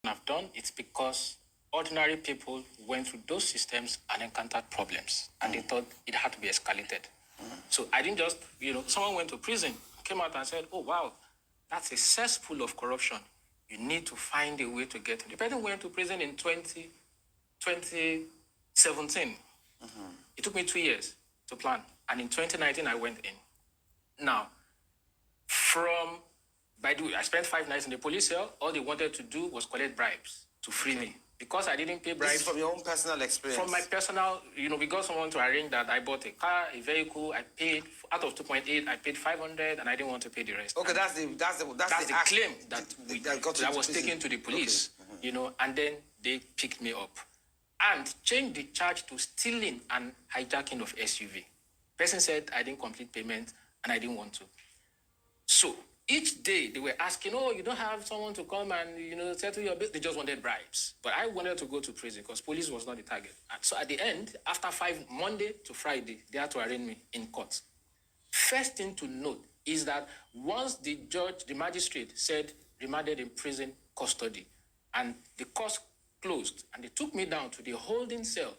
have done, it's because ordinary people went through those systems and encountered problems, and they thought it had to be escalated. So I didn't just, someone went to prison, came out and said, oh, wow, that's a cesspool of corruption. You need to find a way to get in. The person went to prison in 2017. It took me 2 years to plan. And in 2019, I went in. Now, I spent 5 nights in the police cell. All they wanted to do was collect bribes to free me. Because I didn't pay bribes. This is from your own personal experience? From my personal, we got someone to arrange that. I bought a car, a vehicle. I paid, out of 2.8, I paid 500, and I didn't want to pay the rest. Okay, that's the claim that was taken to the police, okay. And then they picked me up and changed the charge to stealing and hijacking of SUV. Person said I didn't complete payment and I didn't want to. So each day they were asking, oh, you don't have someone to come and, settle your bill. They just wanted bribes. But I wanted to go to prison because police was not the target. And so at the end, after Monday to Friday, they had to arraign me in court. First thing to note is that once the magistrate said remanded in prison custody, and the court closed, and they took me down to the holding cell,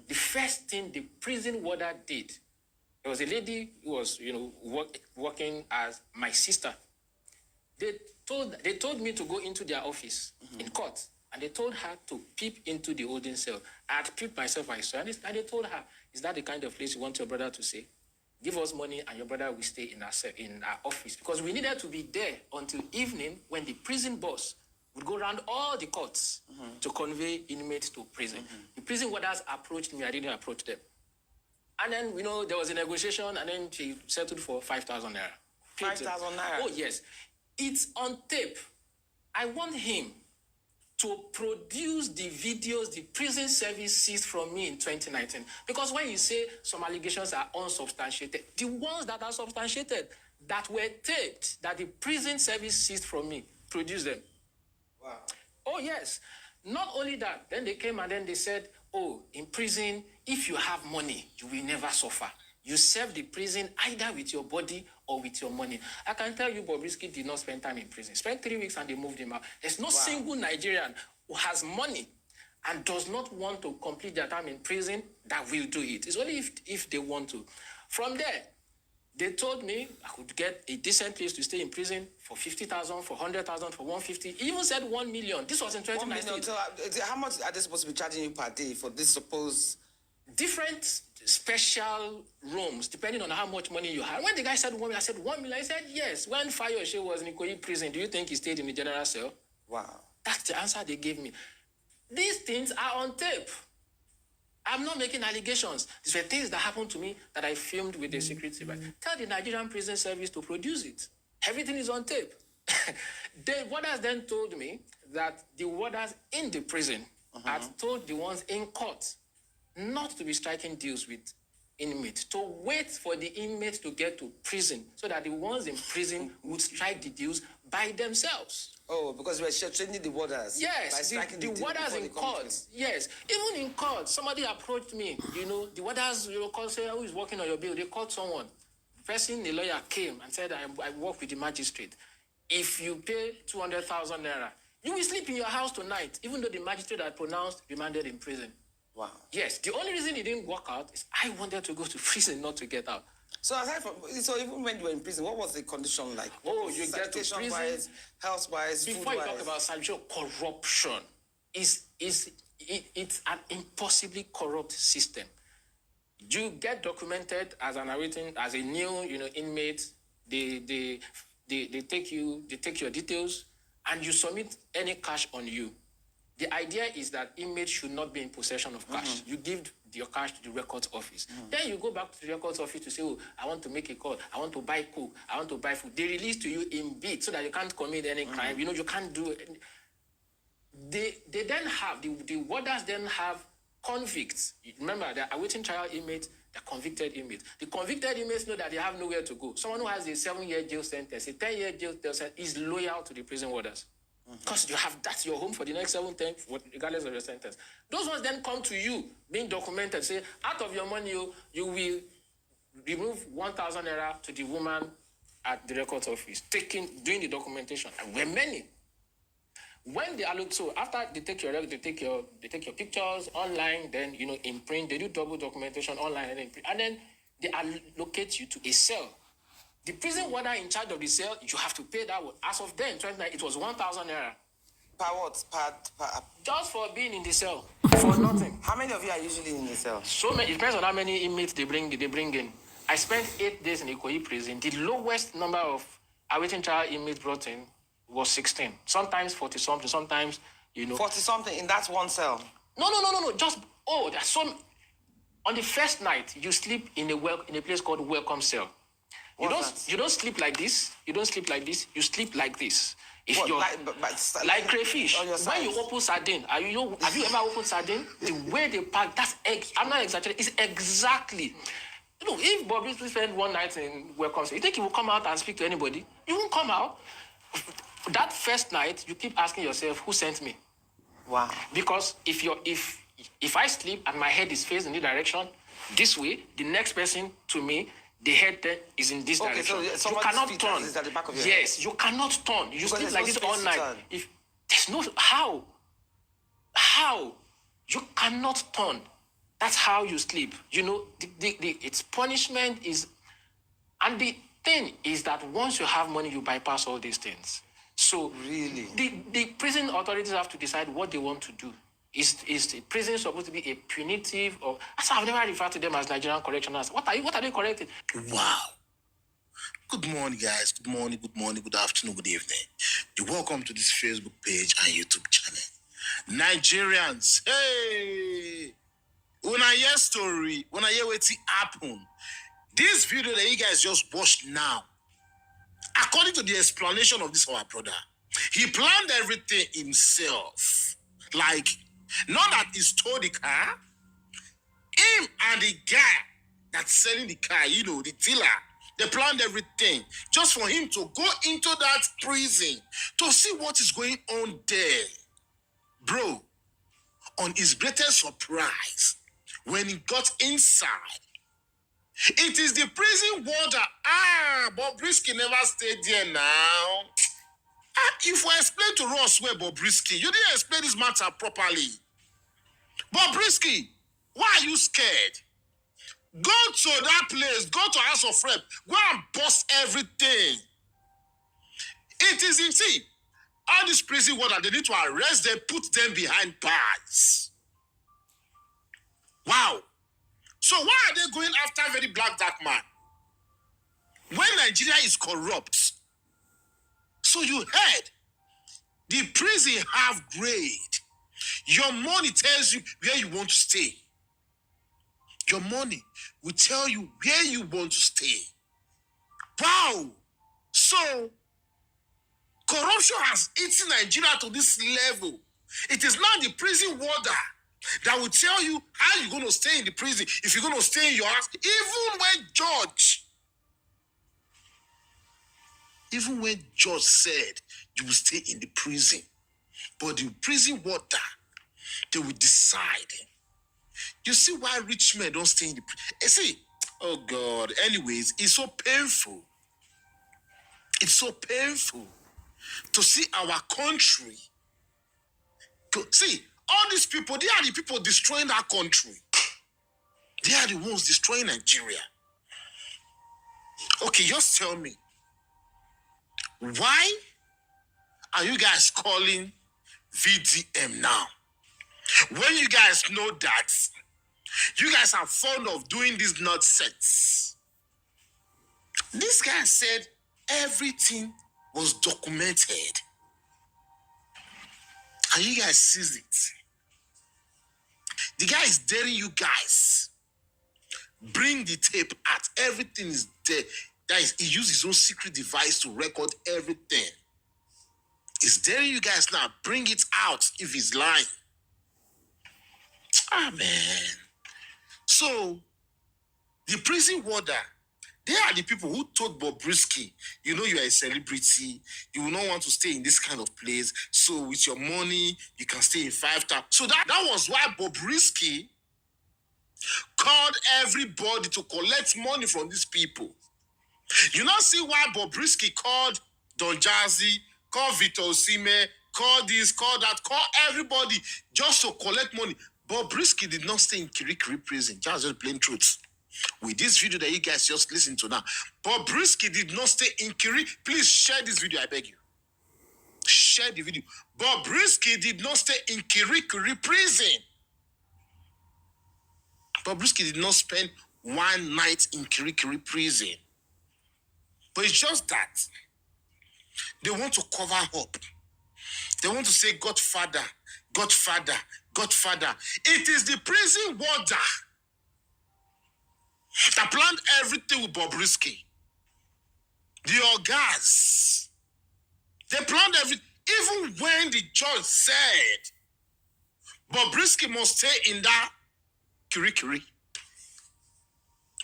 the first thing the prison warder did, there was a lady who was, working as my sister. They told me to go into their office in court, and they told her to peep into the holding cell. I had peeped myself, I saw, and they told her, is that the kind of place you want your brother to stay? Give us money, and your brother will stay in our office. Because we needed to be there until evening when the prison boss would go around all the courts to convey inmates to prison. The prison warders approached me, I didn't approach them. And then, there was a negotiation, and then she settled for 5,000 naira. 5,000 naira? Oh, yes. It's on tape. I want him to produce the videos the prison service seized from me in 2019. Because when you say some allegations are unsubstantiated, the ones that are substantiated, that were taped, that the prison service seized from me, produce them. Wow. Oh, yes. Not only that, then they came and then they said, oh, in prison, if you have money, you will never suffer. You serve the prison either with your body or with your money. I can tell you, Bobrisky did not spend time in prison. Spent 3 weeks and they moved him out. There's no single Nigerian who has money and does not want to complete their time in prison that will do it. It's only if they want to. From there, they told me I could get a decent place to stay in prison for 50,000, for 100,000, for 150. He even said 1 million. This was in 2019. 1 million. So how much are they supposed to be charging you per day for this supposed? Different special rooms, depending on how much money you have. When the guy said 1 million, I said 1 million. I said yes. When Fayoshe was in Ikoyi prison, do you think he stayed in the general cell? Wow. That's the answer they gave me. These things are on tape. I'm not making allegations. These were things that happened to me that I filmed with the secret service. Tell the Nigerian Prison Service to produce it. Everything is on tape. The warders then told me that the warders in the prison had told the ones in court not to be striking deals with inmates, to wait for the inmates to get to prison so that the ones in prison would strike the deals by themselves. Oh, because we were training the warders. Yes, the warders in court. Yes, even in court, somebody approached me. The warders, say, who is working on your bill? They called someone. The person, the lawyer came and said, I work with the magistrate. If you pay 200,000 naira, you will sleep in your house tonight, even though the magistrate had pronounced remanded in prison. Wow. Yes, the only reason it didn't work out is I wanted to go to prison, not to get out. So even when you were in prison, what was the condition like? You get to prison, health-wise, before you talk about sanitation, corruption it's an impossibly corrupt system. You get documented as a new, inmate. They take your details, and you submit any cash on you. The idea is that inmates should not be in possession of cash. You give your cash to the records office. Then you go back to the records office to say, oh, I want to make a call. I want to buy coke. I want to buy food. They release to you in bits so that you can't commit any crime. You can't do it. They then have, the warders then have convicts. Remember, they're awaiting trial inmates, they're convicted inmates. The convicted inmates know that they have nowhere to go. Someone who has a 7-year jail sentence, a 10-year jail sentence, is loyal to the prison warders. Because that's your home for the next 7, 10, regardless of your sentence. Those ones then come to you, being documented, say, out of your money, you will remove 1,000 naira to the woman at the records office, doing the documentation. And we're many. When they allocate, so after they take your pictures online, then in print, they do double documentation online and then print, and then they allocate you to a cell. The prison warden in charge of the cell, you have to pay that one. As of then, 29, it was 1,000 naira. Per what? Per... Just for being in the cell. For nothing. How many of you are usually in the cell? So many. It depends on how many inmates they bring in. I spent 8 days in Ikoyi prison. The lowest number of awaiting trial inmates brought in was 16. Sometimes 40 something. Sometimes 40 something in that one cell. No. Just there's some. On the first night, you sleep in a place called welcome cell. You don't sleep like this. You don't sleep like this. You sleep like this. If what, you're like crayfish, when you open sardine, have you ever opened sardine? The way they pack, I'm not exaggerating. It's exactly. If Bobby spent one night in welcome, you think he will come out and speak to anybody? You won't come out. That first night, you keep asking yourself, who sent me? Wow. Because if I sleep and my head is facing the direction this way, the next person to me, the head then is in this direction. So you cannot turn. Is at the back of your yes, head. You cannot turn. You sleep like this all night. If there's no how you cannot turn. That's how you sleep. Its punishment is, and the thing is that once you have money, you bypass all these things. So really, the prison authorities have to decide what they want to do. Is the prison supposed to be a punitive, or I've never referred to them as Nigerian correctionals? What are they correcting? Wow. Good morning, guys. Good morning, good afternoon, good evening. You're welcome to this Facebook page and YouTube channel. Nigerians, hey! When I hear story, when I hear what happen, this video that you guys just watched now, according to the explanation of this our brother, he planned everything himself. Like, not that he stole the car, him and the guy that's selling the car, the dealer, they planned everything just for him to go into that prison to see what is going on there. Bro, on his greatest surprise, when he got inside, it is the prison warder. Bobrisky never stayed there now. If I explain to Ross where Bobrisky, you didn't explain this matter properly. Bobrisky, why are you scared? Go to that place, go to House of Rep, go and bust everything. It is, see, all this prison warder, they need to arrest them, put them behind bars. Wow. So why are they going after a very black dark man? When Nigeria is corrupt, so you heard, the prison have grade. Your money tells you where you want to stay. Your money will tell you where you want to stay. Wow. So, corruption has eaten Nigeria to this level. It is now the prison warder that will tell you how you're going to stay in the prison, if you're going to stay in your house, even when George said you will stay in the prison, but the prison warder, they will decide. You see why rich men don't stay in the prison? See, oh God, anyways, it's so painful. It's so painful to see our country. See, all these people, they are the people destroying our country. They are the ones destroying Nigeria. Okay, just tell me, why are you guys calling VDM now? When you guys know that you guys are fond of doing this nonsense. This guy said everything was documented. And you guys seized it. The guy is daring you guys. Bring the tape out. Everything is there. Guys, he used his own secret device to record everything. He's daring you guys now. Bring it out if he's lying. Man. So, the prison warder, they are the people who told Bobrisky, you are a celebrity, you will not want to stay in this kind of place, so with your money, you can stay in 5-star. So that was why Bobrisky called everybody to collect money from these people. You now see why Bobrisky called Don Jazzy, called Vito Osime, call this, call that, call everybody just to collect money. But Bobrisky did not stay in Kirikiri prison. Just plain truth. With this video that you guys just listen to now, Bobrisky did not stay in Kiri. Please share this video, I beg you. Share the video. Bobrisky did not stay in Kirikiri prison. Bobrisky did not spend one night in Kirikiri prison. But it's just that they want to cover up. They want to say Godfather, Godfather, Godfather. It is the prison warder that planned everything with Bobrisky. The Ogas. They planned everything. Even when the judge said Bobrisky must stay in that Kirikiri.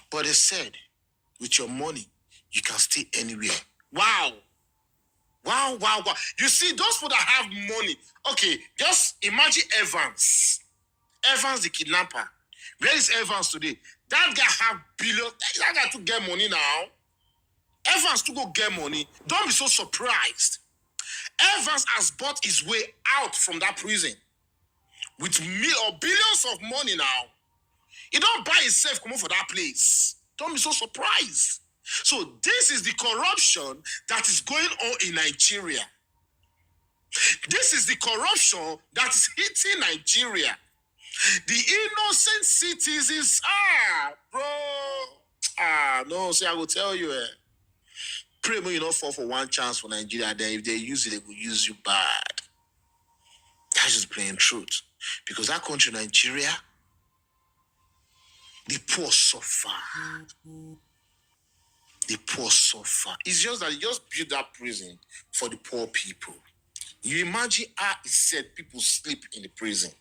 But they said, with your money, you can stay anywhere. Wow. Wow, wow, wow. You see, those people that have money, okay, just imagine Evans. Evans the kidnapper. Where is Evans today? That guy have billions. That guy to get money now. Evans to go get money. Don't be so surprised. Evans has bought his way out from that prison with billions of money now. He don't buy himself come for that place. Don't be so surprised. So this is the corruption that is going on in Nigeria. This is the corruption that is hitting Nigeria. The innocent citizens, bro. No, see, I will tell you, pray when you not fall for one chance for Nigeria, then if they use it, they will use you bad. That's just plain truth. Because that country, Nigeria, the poor suffer. The poor suffer. It's just that you just build that prison for the poor people. You imagine how it said people sleep in the prison.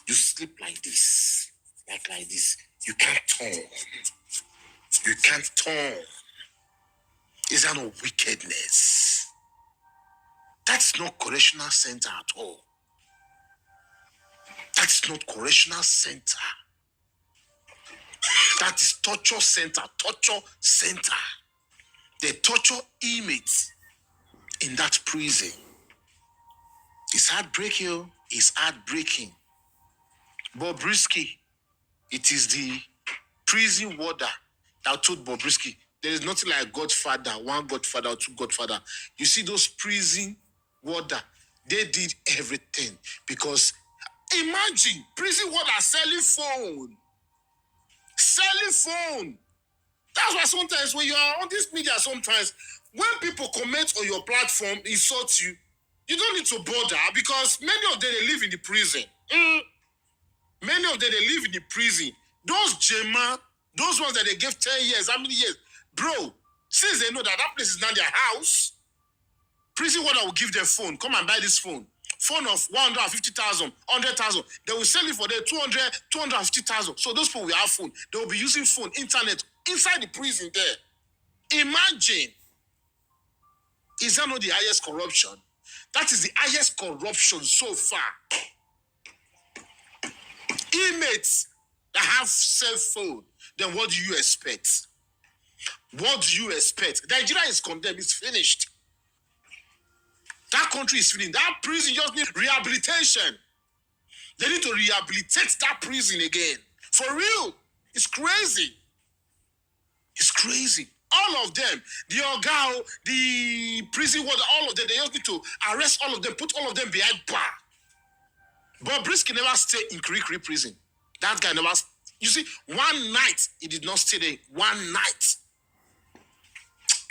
You sleep like this. Like this. You can't turn. You can't turn. Is that no wickedness? That's not correctional center at all. That's not correctional center. That is torture center. Torture center. They torture inmates in that prison. It's heartbreaking. It's heartbreaking. Bobrisky, it is the prison warder that told Bobrisky, there is nothing like Godfather, one Godfather or two Godfather. You see those prison warder, they did everything. Because imagine, prison warder selling phone. Selling phone. That's why sometimes when you are on this media, sometimes when people comment on your platform, insult you, you don't need to bother because many of them, they live in the prison. Many of them, they live in the prison. Those Jema, those ones that they gave 10 years, how many years? Bro, since they know that that place is not their house, prison warder will give them phone. Come and buy this phone. Phone of 150,000, 100,000. They will sell it for them 200, 250,000. So those people will have phone. They will be using phone, internet, inside the prison there. Imagine. Is that not the highest corruption? That is the highest corruption so far. Inmates that have cell phone, then what do you expect? What do you expect? Nigeria is condemned, it's finished. That country is finished. That prison just needs rehabilitation. They need to rehabilitate that prison again. For real. It's crazy. It's crazy. All of them, the Ogao, the prison warden, all of them, they just need to arrest all of them, put all of them behind bar. Bobrisky never stayed in Kirikiri prison. That guy never, you see, one night, he did not stay there. One night.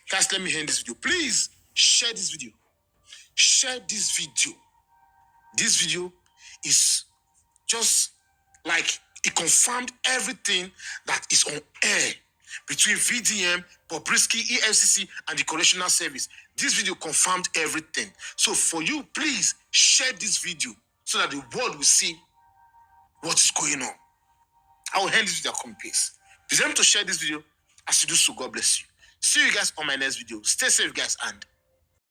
Guys, let me end this video. Please, share this video. Share this video. This video is just like it confirmed everything that is on air between VDM, Bobrisky, EFCC, and the Correctional Service. This video confirmed everything. So for you, please share this video so that the world will see what is going on. I will end this video. Come peace. Please remember to share this video. As you do so, God bless you. See you guys on my next video. Stay safe, guys, and